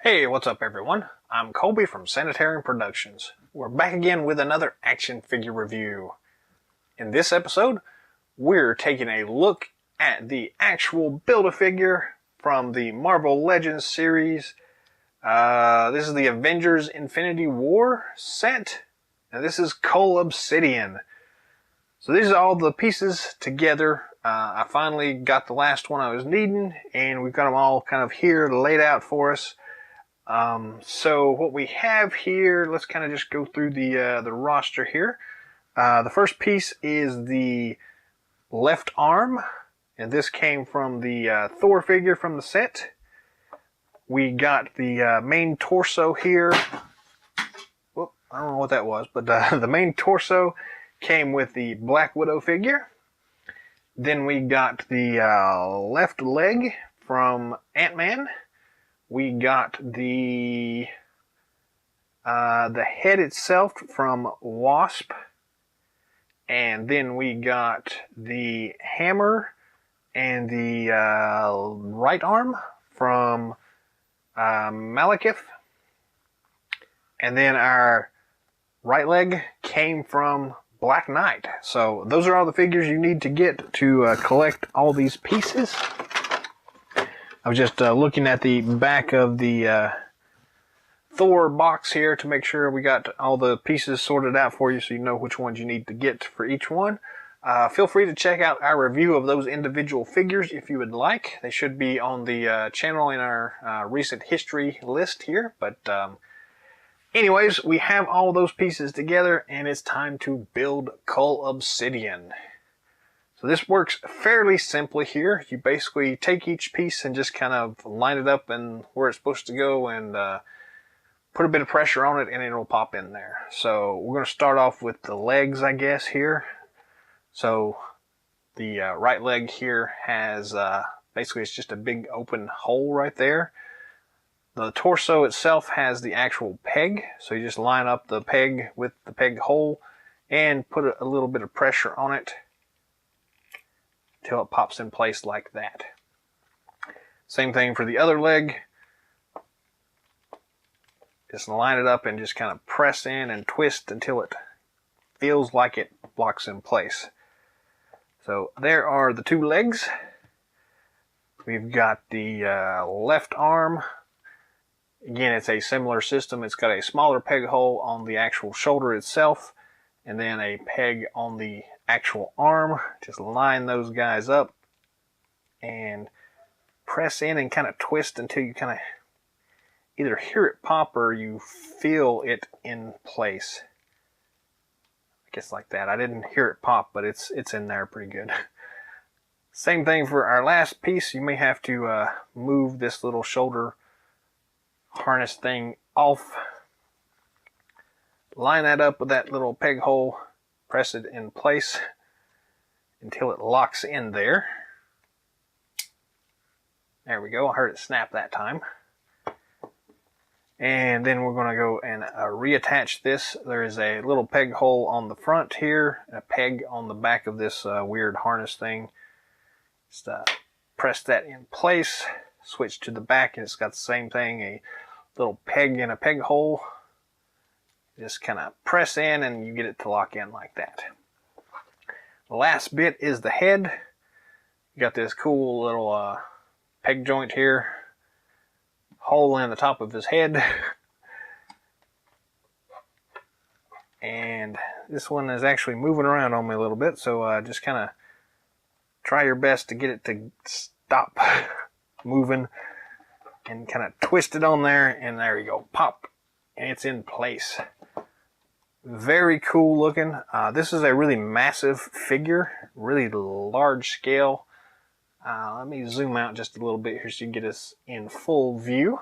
Hey, what's up everyone? I'm Colby from Sanitarium Productions. We're back again with another action figure review. In this episode, we're taking a look at the actual Build-A-Figure from the Marvel Legends series. This is the Avengers Infinity War set, and this is Cull Obsidian. So these are all the pieces together. I finally got the last one I was needing, and we've got them all kind of here laid out for us. So what we have here, let's kind of just go through the roster here. The first piece is the left arm, and this came from the Thor figure from the set. We got the main torso here. Whoop, I don't know what that was, but the main torso came with the Black Widow figure. Then we got the left leg from Ant-Man. We got the head itself from Wasp, and then we got the hammer and the right arm from Malekith, and then our right leg came from Black Knight. So those are all the figures you need to get to collect all these pieces. I was just looking at the back of the Thor box here to make sure we got all the pieces sorted out for you so you know which ones you need to get for each one. Feel free to check out our review of those individual figures if you would like. They should be on the channel in our recent history list here. But anyways, we have all those pieces together and it's time to build Cull Obsidian. So this works fairly simply here. You basically take each piece and just kind of line it up and where it's supposed to go and put a bit of pressure on it and it'll pop in there. So we're going to start off with the legs, I guess, here. So the right leg here has basically it's just a big open hole right there. The torso itself has the actual peg. So you just line up the peg with the peg hole and put a little bit of pressure on it till it pops in place like that. Same thing for the other leg. Just line it up and just kind of press in and twist until it feels like it locks in place. So there are the two legs. We've got the left arm. Again, it's a similar system. It's got a smaller peg hole on the actual shoulder itself and then a peg on the actual arm. Just line those guys up and press in and kind of twist until you kind of either hear it pop or you feel it in place. I guess like that. I didn't hear it pop, but it's in there pretty good. Same thing for our last piece. You may have to move this little shoulder harness thing off. Line that up with that little peg hole, press it in place until it locks in there. There we go, I heard it snap that time. And then we're going to go and reattach this. There is a little peg hole on the front here, and a peg on the back of this weird harness thing. Just press that in place, switch to the back, and it's got the same thing, a little peg and a peg hole. Just kind of press in and you get it to lock in like that. The last bit is the head. You got this cool little peg joint here. Hole in the top of his head. And this one is actually moving around on me a little bit, so just kind of try your best to get it to stop moving and kind of twist it on there, and there you go, pop, and it's in place. Very cool looking. This is a really massive figure, really large scale. Let me zoom out just a little bit here so you can get us in full view.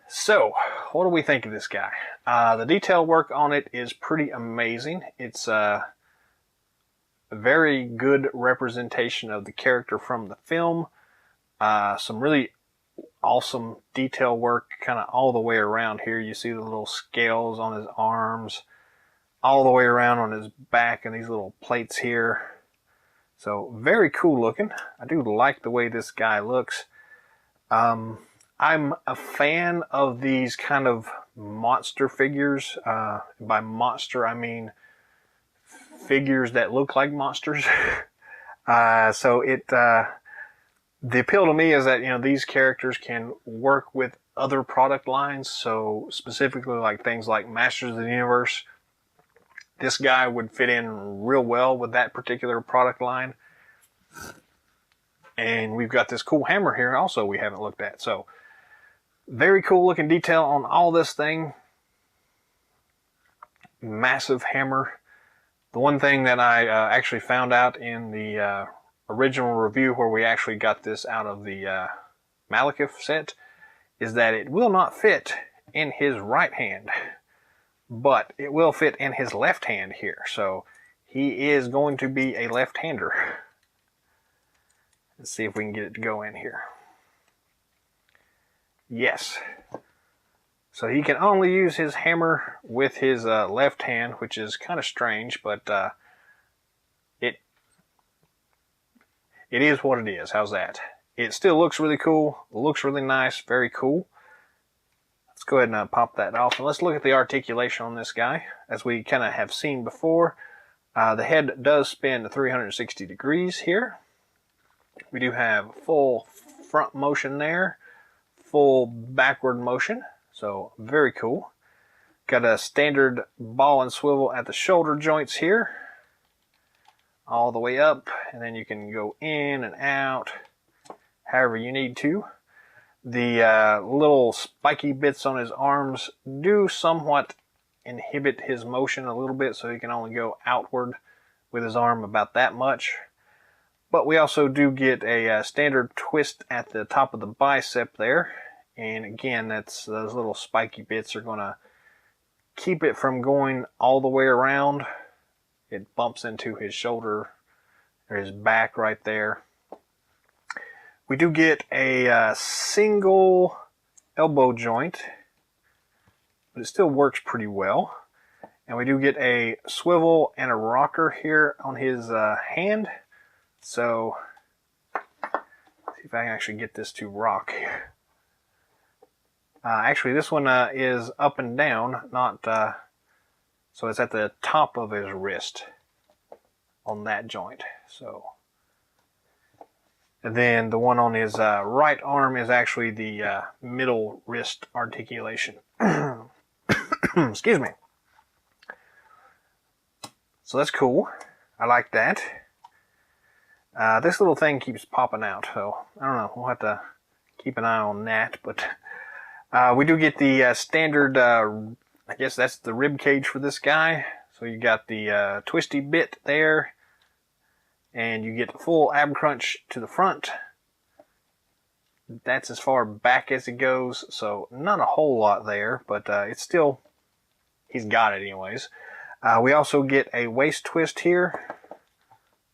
So, what do we think of this guy? The detail work on it is pretty amazing. It's a very good representation of the character from the film. Some really awesome detail work kind of all the way around here. You see the little scales on his arms, all the way around on his back, and these little plates here. So very cool looking. I do like the way this guy looks. I'm a fan of these kind of monster figures. By monster, I mean figures that look like monsters. The appeal to me is that, you know, these characters can work with other product lines. So specifically like things like Masters of the Universe, this guy would fit in real well with that particular product line. And we've got this cool hammer here also we haven't looked at. So very cool looking detail on all this thing. Massive hammer. The one thing that I actually found out in the original review where we actually got this out of the Malekith set is that it will not fit in his right hand, but it will fit in his left hand here. So he is going to be a left-hander. Let's see if we can get it to go in here. Yes. So he can only use his hammer with his left hand, which is kind of strange, but it is what it is. How's that? It still looks really cool. It looks really nice. Very cool. Let's go ahead and pop that off. And let's look at the articulation on this guy. As we kind of have seen before, the head does spin 360 degrees here. We do have full front motion there. Full backward motion. So very cool. Got a standard ball and swivel at the shoulder joints here. All the way up, and then you can go in and out however you need to. The little spiky bits on his arms do somewhat inhibit his motion a little bit, so he can only go outward with his arm about that much. But we also do get a standard twist at the top of the bicep there, and again, that's those little spiky bits are going to keep it from going all the way around. It bumps into his shoulder or his back right there. We do get a single elbow joint, but it still works pretty well. And we do get a swivel and a rocker here on his hand. So, let's see if I can actually get this to rock here. Actually, this one is up and down, not... So it's at the top of his wrist on that joint. So, and then the one on his right arm is actually the middle wrist articulation. Excuse me. So that's cool. I like that. This little thing keeps popping out, so I don't know. We'll have to keep an eye on that. But we do get the standard. I guess that's the rib cage for this guy. So you got the twisty bit there, and you get the full ab crunch to the front. That's as far back as it goes, so not a whole lot there, but it's still, he's got it anyways. We also get a waist twist here.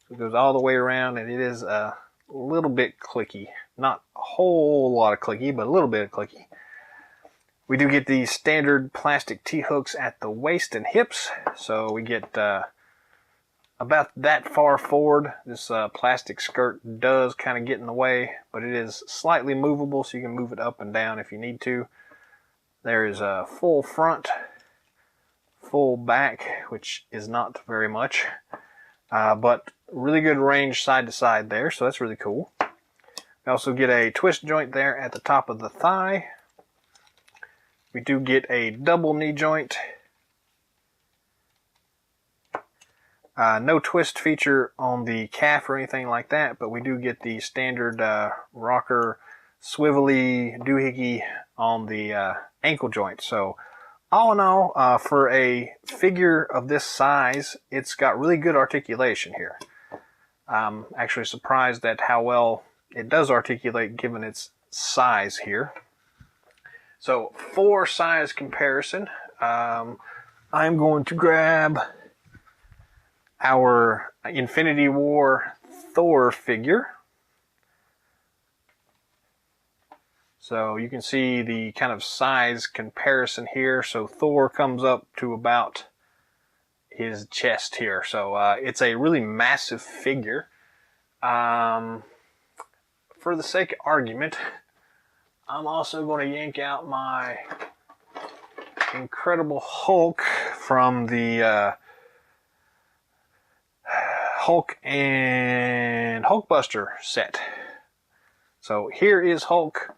So it goes all the way around, and it is a little bit clicky. Not a whole lot of clicky, but a little bit of clicky. We do get the standard plastic T-hooks at the waist and hips, so we get about that far forward. This plastic skirt does kind of get in the way, but it is slightly movable, so you can move it up and down if you need to. There is a full front, full back, which is not very much, but really good range side to side there, so that's really cool. We also get a twist joint there at the top of the thigh. We do get a double knee joint. No twist feature on the calf or anything like that, but we do get the standard rocker swivelly doohickey on the ankle joint. So all in all, for a figure of this size, it's got really good articulation here. I'm actually surprised at how well it does articulate given its size here. So for size comparison, I'm going to grab our Infinity War Thor figure. So you can see the kind of size comparison here. So Thor comes up to about his chest here. So it's a really massive figure. For the sake of argument, I'm also going to yank out my Incredible Hulk from the Hulk and Hulkbuster set. So here is Hulk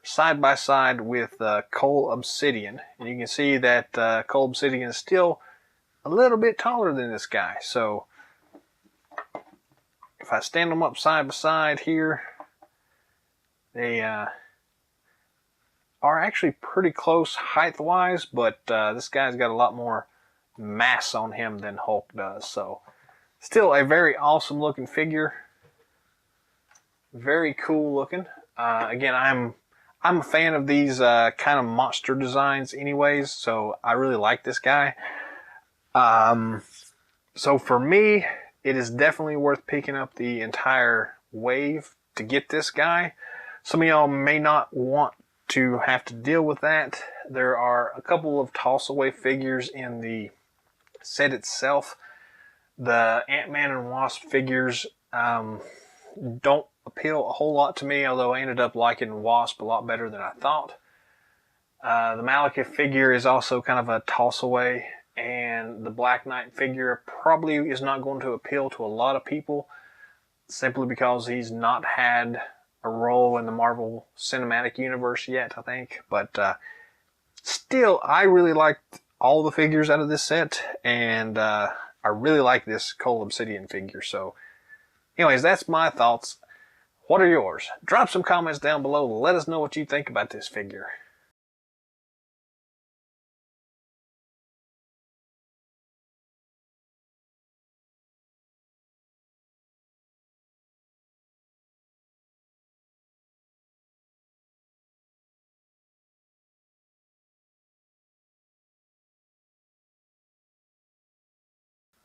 side by side with Cull Obsidian. And you can see that Cull Obsidian is still a little bit taller than this guy. So if I stand them up side by side here, they are actually pretty close height-wise, but this guy's got a lot more mass on him than Hulk does. So still a very awesome looking figure. Very cool looking. Again, I'm a fan of these kind of monster designs anyways, so I really like this guy. So for me, it is definitely worth picking up the entire wave to get this guy. Some of y'all may not want to have to deal with that. There are a couple of toss-away figures in the set itself. The Ant-Man and Wasp figures don't appeal a whole lot to me, although I ended up liking Wasp a lot better than I thought. The Malekith figure is also kind of a toss-away, and the Black Knight figure probably is not going to appeal to a lot of people, simply because he's not had a role in the Marvel Cinematic Universe yet, I think. But still, I really liked all the figures out of this set, and I really like this Cull Obsidian figure. So anyways, that's my thoughts. What are yours? Drop some comments down below. Let us know what you think about this figure.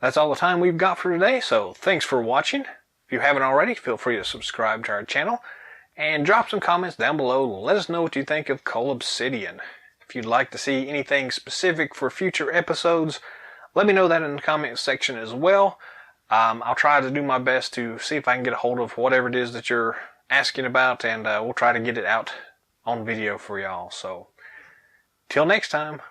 That's all the time we've got for today, so thanks for watching. If you haven't already, feel free to subscribe to our channel and drop some comments down below. Let us know what you think of Cull Obsidian. If you'd like to see anything specific for future episodes, let me know that in the comment section as well. I'll try to do my best to see if I can get a hold of whatever it is that you're asking about, and we'll try to get it out on video for y'all. So, till next time.